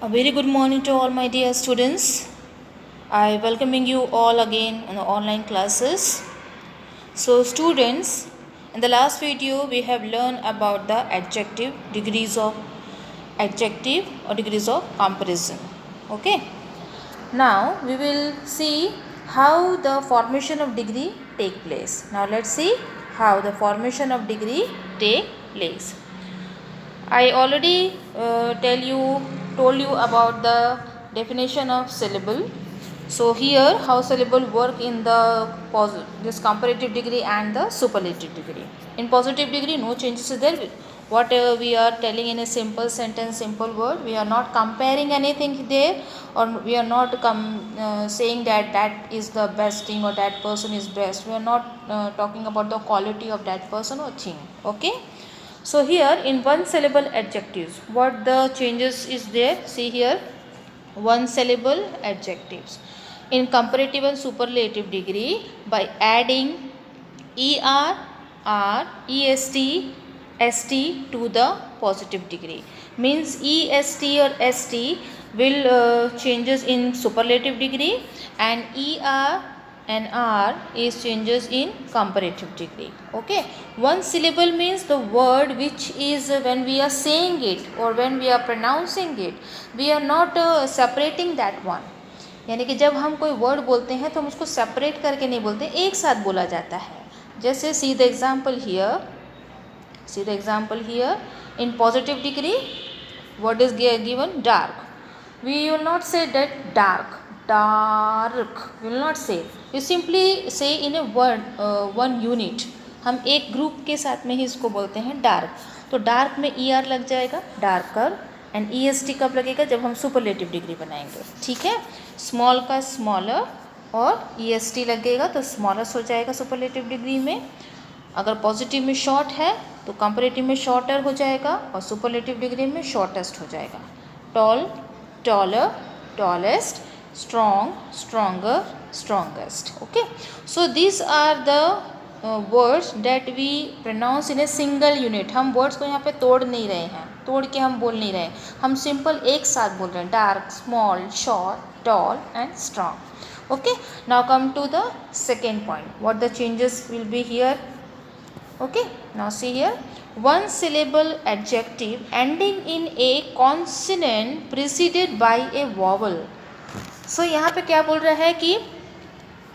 A very good morning to all my dear students. I welcoming you all again in the online classes. So students, in the last video we have learned about the adjective, degrees of adjective or degrees of comparison. Okay. Now we will see how the formation of degree take place. Now let's see how the formation of degree take place. I already told you about the definition of syllable. So here how syllable work in the this comparative degree and the superlative degree. In positive degree no changes is there. Whatever we are telling in a simple sentence, simple word, we are not comparing anything there, or we are not saying that that is the best thing or that person is best. We are not talking about the quality of that person or thing. Okay. So here in one syllable adjectives, what the changes is there? See here, one syllable adjectives. In comparative and superlative degree, by adding er, r, est, st to the positive degree. Means est or st will changes in superlative degree, and er and r is changes in comparative degree. Okay, one syllable means the word which is when we are saying it or when we are pronouncing it, we are not separating that one. यानी कि जब हम कोई word बोलते हैं तो हम उसको सेपरेट करके नहीं बोलते, एक साथ बोला जाता है. जैसे see the example here in positive degree what is given? Dark. We will not say that dark, we will not say. You simply say in a word one unit. हम एक ग्रुप के साथ में ही इसको बोलते हैं डार्क. तो dark में ई आर लग जाएगा, darker, and E S T कब लगेगा? जब हम सुपरलेटिव डिग्री बनाएंगे. ठीक है, स्मॉल का स्मॉलर और ई एस टी लगेगा तो स्मॉलेस्ट हो जाएगा सुपरलेटिव डिग्री में. अगर पॉजिटिव में शॉर्ट है तो कंपैरेटिव में शॉर्टर हो जाएगा और सुपरलेटिव डिग्री में शॉर्टेस्ट हो जाएगा. Tall, taller, tallest, strong, stronger, strongest. Okay, so these are the words that we pronounce in a single unit. हम words को यहाँ पे तोड़ नहीं रहे हैं, तोड़ के हम बोल नहीं रहे हैं, हम सिंपल एक साथ बोल रहे हैं. Dark, small, short, tall and strong. Okay, now come to the second point. What the changes will be here? Okay, now see here, one syllable adjective ending in a consonant preceded by a vowel. So यहाँ पे क्या बोल रहा है कि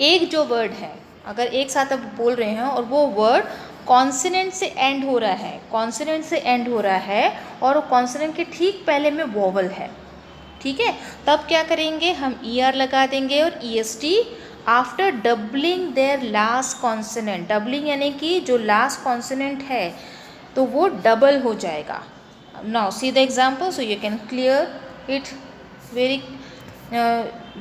एक जो word है, अगर एक साथ अब बोल रहे हैं और वो वर्ड कॉन्सोनेंट से एंड हो रहा है और वो कॉन्सोनेंट के ठीक पहले में वोवल है. ठीक है, तब क्या करेंगे? हम ई आर लगा देंगे और E S T after doubling there last consonant. Doubling यानी कि जो लास्ट कॉन्सोनेंट है तो वो डबल हो जाएगा. Now see the example so you can clear it very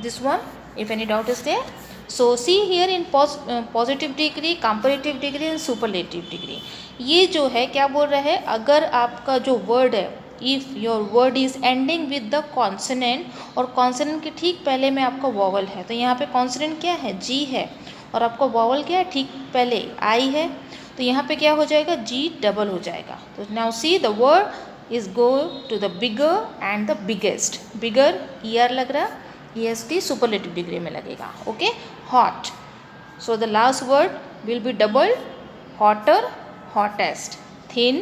this one if any doubt is there. So see here in positive degree, comparative degree and superlative degree. ये जो है क्या बोल रहा है? अगर आपका जो वर्ड है, if your word is ending with the consonant और consonant के ठीक पहले में आपका vowel है, तो यहाँ पे consonant क्या है? G है, और आपका vowel क्या है? ठीक पहले I है, तो यहाँ पे क्या हो जाएगा? G डबल हो जाएगा. तो now see the word is go to the bigger and the biggest. bigger ER लग रहा, EST superlative degree में लगेगा. Okay, hot. So the last word will be doubled. hotter, hottest. thin,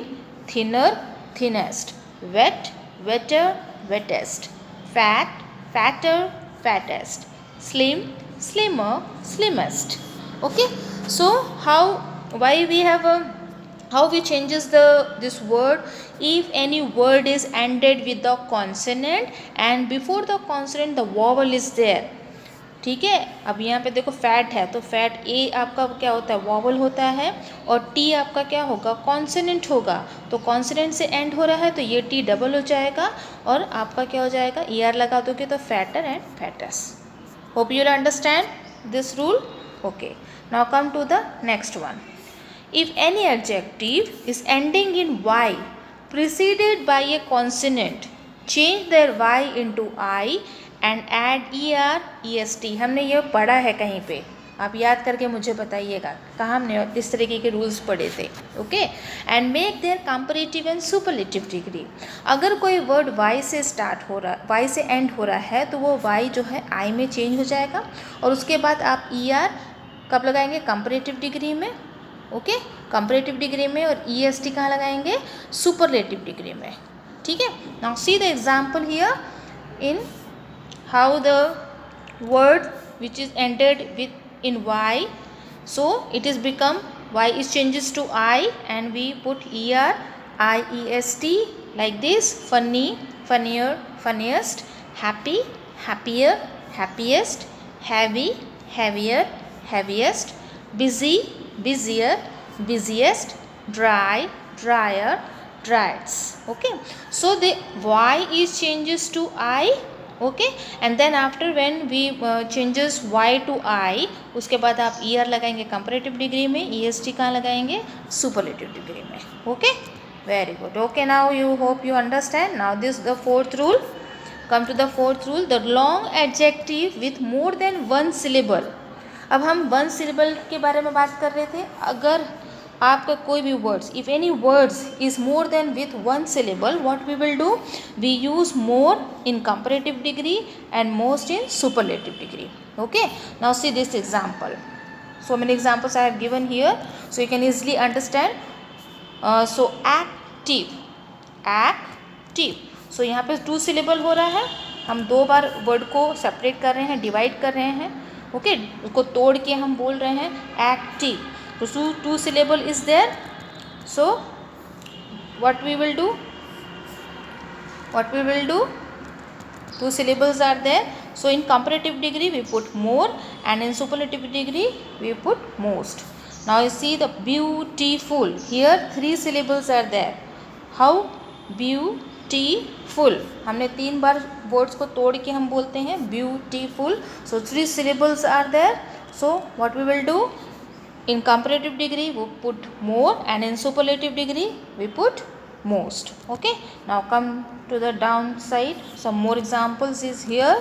thinner, thinnest. wet, wetter, wettest. fat, fatter, fattest. slim, slimmer, slimmest. Okay, so why we have a how we changes this word? If any word is ended with the consonant and before the consonant the vowel is there. ठीक है, अब यहाँ पे देखो fat है तो fat ए आपका क्या होता है? वॉवल होता है, और टी आपका क्या होगा? कॉन्सोनेंट होगा. तो कॉन्सोनेंट से एंड हो रहा है तो ये टी डबल हो जाएगा और आपका क्या हो जाएगा? ई आर लगा दोगे तो fatter and fattest. Hope you understand this rule. Okay, now come to the next one. If any adjective is ending in y preceded by a consonant, change their y into I and add er, est. हमने ये पढ़ा है कहीं पे, आप याद करके मुझे बताइएगा कहाँ हमने इस तरीके के रूल्स पढ़े थे. Okay, and make their comparative and superlative degree. अगर कोई वर्ड वाई से स्टार्ट हो रहा, वाई से एंड हो रहा है, तो वो वाई जो है आई में चेंज हो जाएगा और उसके बाद आप ई आर कब लगाएंगे? कंपैरेटिव डिग्री में. ओके, कंपैरेटिव डिग्री में. और ई एस टी कहाँ लगाएंगे? सुपरलेटिव डिग्री में. ठीक है. Now see the example here in how the word which is ended with in y, so it is become y is changes to I and we put er iest like this. Funny, funnier, funniest. Happy, happier, happiest. Heavy, heavier, heaviest. Busy, busier, busiest. Dry, drier, driest. Okay, so the y is changes to I. Okay, and then after when we changes y to I, उसके बाद आप ER लगाएंगे comparative degree में, EST कहाँ लगाएंगे? Superlative degree में. Okay, very good. Okay, now you hope you understand. Now this the fourth rule. Come to the fourth rule, the long adjective with more than one syllable. अब हम one syllable के बारे में बात कर रहे थे. अगर आपका कोई भी words, if any words is more than with one syllable, what we will do? We use more in comparative degree and most in superlative degree. Okay, now see this example. So many examples I have given here, so you can easily understand. So active, active. So यहाँ पे two syllable हो रहा है. हम दो बार word को separate कर रहे हैं, डिवाइड कर रहे हैं. ओके, उसको तोड़ के हम बोल रहे हैं active. So two syllable is there. So what we will do? What we will do? Two syllables are there. So in comparative degree we put more and in superlative degree we put most. Now you see the beautiful. Here three syllables are there. How? Beautiful. हमने तीन बार words को तोड़ के हम बोलते हैं beautiful. So three syllables are there. So what we will do? In comparative degree we put more and in superlative degree we put most. Okay, now come to the downside. Some more examples is here.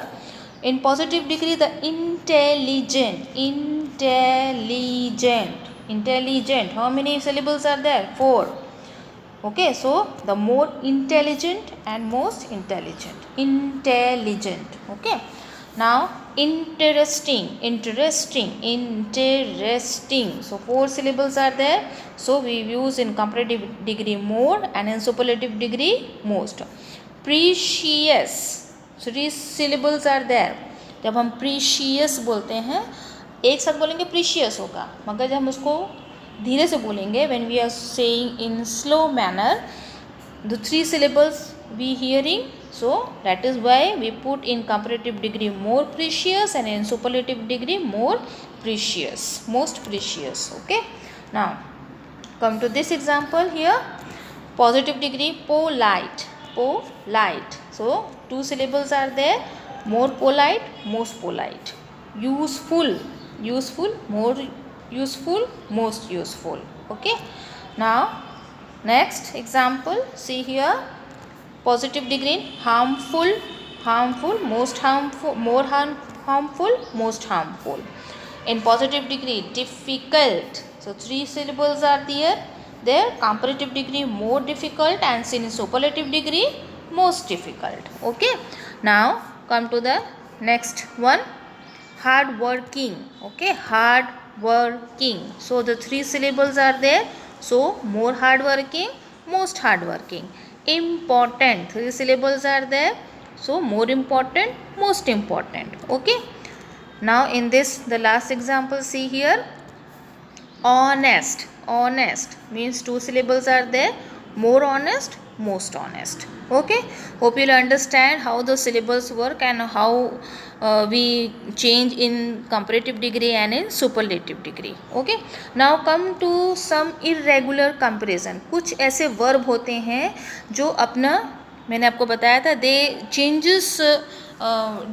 In positive degree, the intelligent, intelligent, intelligent. How many syllables are there? 4. Okay, so the more intelligent and most intelligent. Intelligent. Okay, now interesting, interesting, interesting. So 4 syllables are there. So we use in comparative degree more and in superlative degree most. Precious. 3 syllables are there. जब हम precious बोलते हैं, एक साथ बोलेंगे precious होगा, मगर जब हम उसको धीरे से बोलेंगे, when we are saying in slow manner, the 3 syllables we hearing. So that is why we put in comparative degree more precious and in superlative degree more precious, most precious. Okay, now come to this example here. Positive degree, polite, polite. So 2 syllables are there. More polite, most polite. Useful, useful, more useful, most useful. Okay, now next example, see here. Positive degree, harmful, harmful, most harmful, more harmful, most harmful. In positive degree, difficult. So 3 syllables are there. There comparative degree more difficult and in superlative degree most difficult. Okay, now come to the next one. Hard working. Okay, hard working. So the 3 syllables are there. So more hard working, most hard working. Important. 3 syllables are there. So more important, most important. Okay, now in this the last example, see here. Honest, honest means 2 syllables are there. More honest, most honest. Okay, hope you'll understand how the syllables work and how we change in comparative degree and in superlative degree. Okay, now come to some irregular comparison. कुछ ऐसे verb होते हैं जो अपना, मैंने आपको बताया था, they changes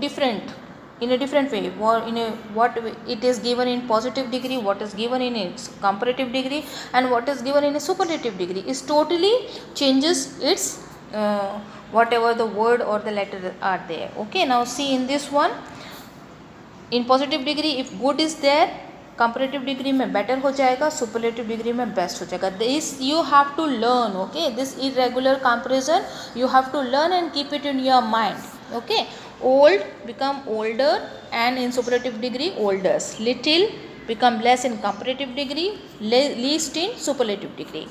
different in a different way, or in a what it is given in positive degree, what is given in its comparative degree, and what is given in a superlative degree is totally changes its whatever the word or the letter are there. Okay, now see in this one, in positive degree, if good is there, comparative degree में better हो जाएगा, superlative degree में best हो जाएगा. This you have to learn. Okay, this irregular comparison you have to learn and keep it in your mind. Okay, old become older and in superlative degree older, little become less in comparative degree, least in superlative degree,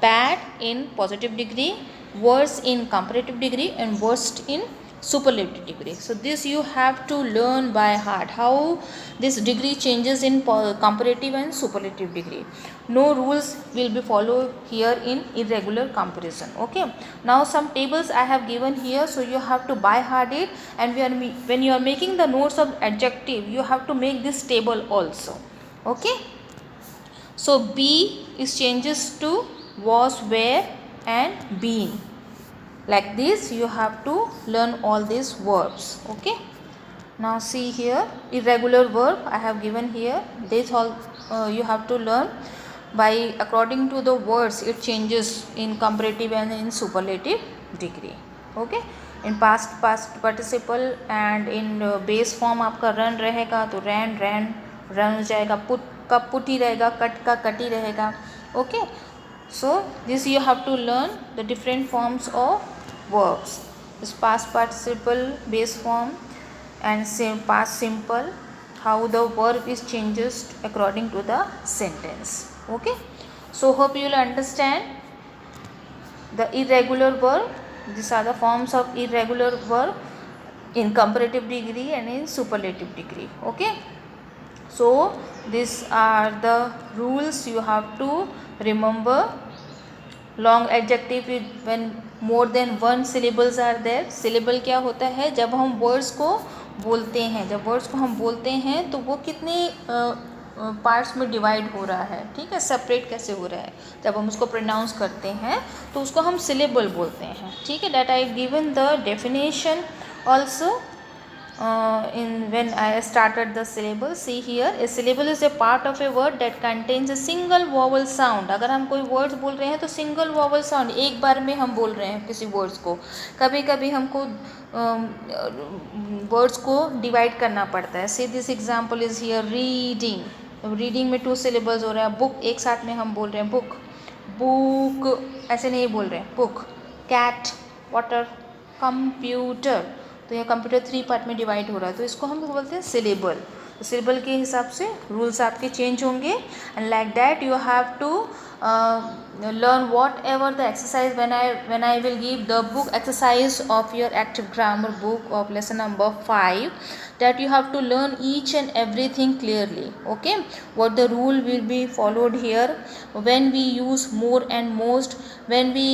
bad in positive degree, worse in comparative degree, and worst in superlative degree. So this you have to learn by heart, how this degree changes in comparative and superlative degree. No rules will be followed here in irregular comparison. Okay, now some tables I have given here, so you have to by heart it, and when you are making the notes of adjective, you have to make this table also. Okay, so be is changes to was, were, and been. Like this you have to learn all these verbs. Okay, now see here, irregular verb I have given here. This all you have to learn by according to the words it changes in comparative and in superlative degree. Okay, in past participle and in base form आपका run रहेगा तो ran run हो जाएगा, put का put ही रहेगा, cut का cut ही रहेगा. Okay, so this you have to learn the different forms of verbs. This past participle, base form, and past simple, how the verb is changes according to the sentence. Okay, so hope you will understand the irregular verb. These are the forms of irregular verb in comparative degree and in superlative degree. Okay, so these are the rules you have to remember. Long adjective when more than one syllables are there. Syllable क्या होता है, जब हम words को बोलते हैं, जब words को हम बोलते हैं तो वो कितने पार्ट्स में डिवाइड हो रहा है, ठीक है, सेपरेट कैसे हो रहा है. जब हम उसको प्रोनाउंस करते हैं तो उसको हम सिलेबल बोलते हैं. ठीक है, that I given the definition also in when I started the syllable. See here, a syllable is a part of a word that contains a single vowel sound. अगर हम कोई वर्ड्स बोल रहे हैं तो सिंगल वॉवल साउंड एक बार में हम बोल रहे हैं किसी वर्ड्स को. कभी कभी हमको वर्ड्स को डिवाइड करना पड़ता है. सी this example is here, reading. Reading में 2 सिलेबल्स हो रहा है. बुक एक साथ में हम बोल रहे हैं बुक, बुक ऐसे नहीं बोल रहे हैं, बुक. कैट, वाटर, कंप्यूटर, तो यह कंप्यूटर 3 पार्ट में डिवाइड हो रहा है, तो इसको हम बोलते हैं सिलेबल. तो सिलेबल के हिसाब से रूल्स आपके चेंज होंगे. And like that you have to learn whatever the exercise when I will give the book exercise of your active grammar book of lesson number 5, that you have to learn each and everything clearly. Okay, what the rule will be followed here, when we use more and most, when we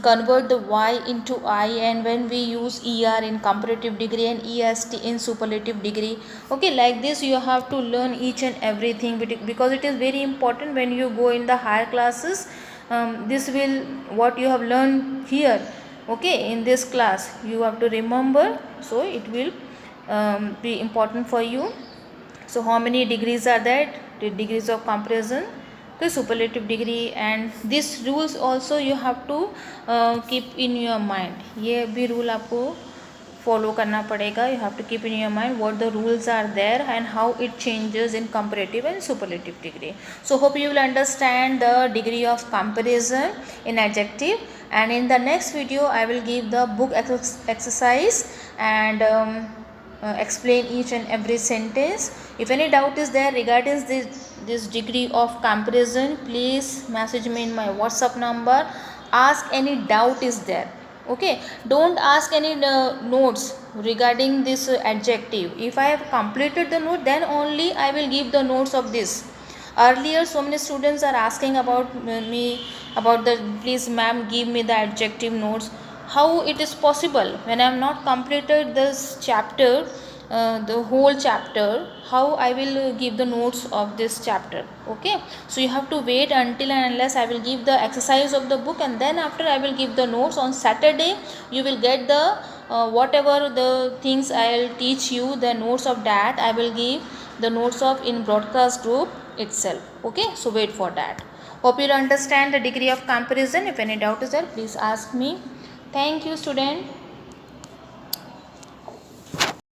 convert the y into I, and when we use er in comparative degree and est in superlative degree. Okay, like this you have to learn each and everything, because it is very important when you go in the higher classes. This will what you have learned here, okay, in this class you have to remember, so it will be important for you. So how many degrees are that? The degrees of comparison, the superlative degree, and these rules also you have to keep in your mind. ये भी rule आपको follow करना पड़ेगा. You have to keep in your mind what the rules are there and how it changes in comparative and superlative degree. So hope you will understand the degree of comparison in adjective. And in the next video I will give the book exercise and explain each and every sentence. If any doubt is there regarding this degree of comparison, please message me in my WhatsApp number. Ask any doubt is there. Okay, don't ask any notes regarding this adjective. If I have completed the note, then only I will give the notes of this. Earlier so many students are asking about me about the, please ma'am give me the adjective notes. How it is possible when I am not completed this chapter, the whole chapter, how I will give the notes of this chapter. Okay, so you have to wait until and unless I will give the exercise of the book, and then after I will give the notes. On Saturday you will get the whatever the things I will teach you, the notes of that I will give the notes of in broadcast group itself. Okay, so wait for that. Hope you understand the degree of comparison. If any doubt is there, please ask me. Thank you, student.